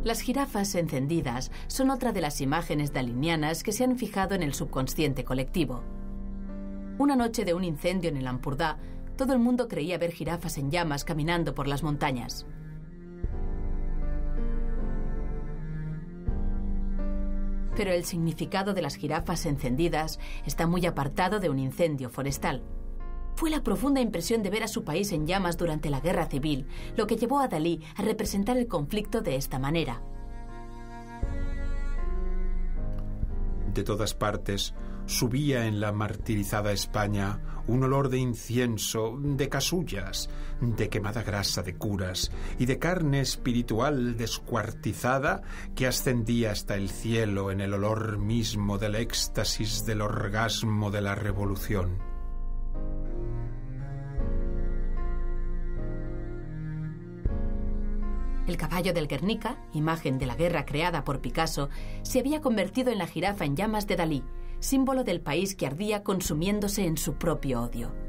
Las jirafas encendidas son otra de las imágenes dalinianas que se han fijado en el subconsciente colectivo. Una noche de un incendio en el Ampurdá, todo el mundo creía ver jirafas en llamas caminando por las montañas. Pero el significado de las jirafas encendidas está muy apartado de un incendio forestal. Fue la profunda impresión de ver a su país en llamas durante la Guerra Civil lo que llevó a Dalí a representar el conflicto de esta manera. De todas partes subía en la martirizada España un olor de incienso, de casullas, de quemada grasa de curas y de carne espiritual descuartizada que ascendía hasta el cielo en el olor mismo del éxtasis del orgasmo de la revolución. El caballo del Guernica, imagen de la guerra creada por Picasso, se había convertido en la jirafa en llamas de Dalí, símbolo del país que ardía consumiéndose en su propio odio.